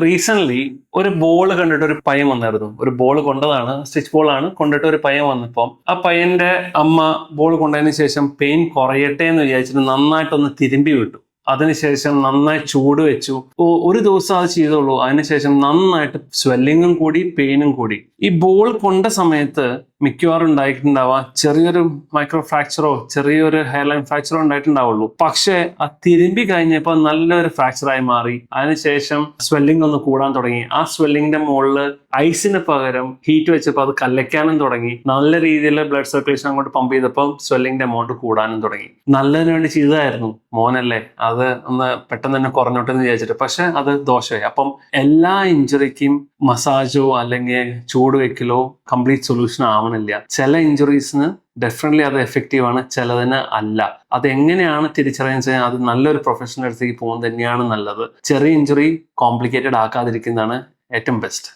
Recent ഒരു ball കണ്ടിട്ട് ഒരു പയ്യൻ വന്നായിരുന്നു. ഒരു ബോൾ കൊണ്ടതാണ്, സ്റ്റിച്ച് ബോൾ ആണ്. കൊണ്ടിട്ട് ഒരു പയ്യൻ വന്നപ്പോൾ ആ പയ്യന്റെ അമ്മ ബോൾ കൊണ്ടതിന് ശേഷം പെയിൻ കുറയട്ടെ എന്ന് വിചാരിച്ചിട്ട് നന്നായിട്ടൊന്ന് തിരുമ്പി വിട്ടു. അതിനുശേഷം നന്നായി ചൂട് വെച്ചു. ഒരു ദിവസം അത് ചെയ്തോളൂ. അതിനുശേഷം നന്നായിട്ട് സ്വെല്ലിങ്ങും കൂടി, പെയിനും കൂടി. ഈ ബോൾ കൊണ്ട സമയത്ത് മിക്കവാറും ഉണ്ടായിട്ടുണ്ടാവാം ചെറിയൊരു മൈക്രോ ഫ്രാക്ചറോ ചെറിയൊരു ഹെയർ ലൈൻ ഫ്രാക്ചറോ ഉണ്ടായിട്ടുണ്ടാവുള്ളൂ. പക്ഷെ ആ തിരുമ്പി കഴിഞ്ഞപ്പോൾ നല്ലൊരു ഫ്രാക്ചറായി മാറി. അതിനുശേഷം സ്വെല്ലിംഗ് ഒന്ന് കൂടാൻ തുടങ്ങി. ആ സ്വെല്ലിങ്ങിന്റെ മുകളിൽ ഐസിന് പകരം ഹീറ്റ് വെച്ചപ്പോൾ അത് കലയ്ക്കാനും തുടങ്ങി. നല്ല രീതിയിൽ ബ്ലഡ് സർക്കുലേഷൻ അങ്ങോട്ട് പമ്പ് ചെയ്തപ്പോൾ സ്വെല്ലിങ്ങിന്റെ എമൗണ്ട് കൂടാനും തുടങ്ങി. നല്ലതിന് വേണ്ടി ചെയ്തതായിരുന്നു, മോനല്ലേ, അത് ഒന്ന് പെട്ടെന്ന് തന്നെ കുറഞ്ഞോട്ടെ എന്ന് വിചാരിച്ചിട്ട്. പക്ഷെ അത് ദോഷമായി. അപ്പം എല്ലാ ഇഞ്ചുറിക്കും മസാജോ അല്ലെങ്കിൽ ചൂട് വെക്കലോ കംപ്ലീറ്റ് സൊല്യൂഷൻ ആവണില്ല. ചില ഇഞ്ചുറീസിന് ഡെഫിനറ്റ്ലി അത് എഫക്റ്റീവ് ആണ്, ചിലതിന് അല്ല. അത് എങ്ങനെയാണ് തിരിച്ചറിയാൻ ചെയ്യാൻ, അത് നല്ലൊരു പ്രൊഫഷണൽ അടുത്തേക്ക് പോകുന്നത് തന്നെയാണ് നല്ലത്. ചെറിയ ഇഞ്ചുറി കോംപ്ലിക്കേറ്റഡ് ആക്കാതിരിക്കുന്നതാണ് ഏറ്റവും ബെസ്റ്റ്.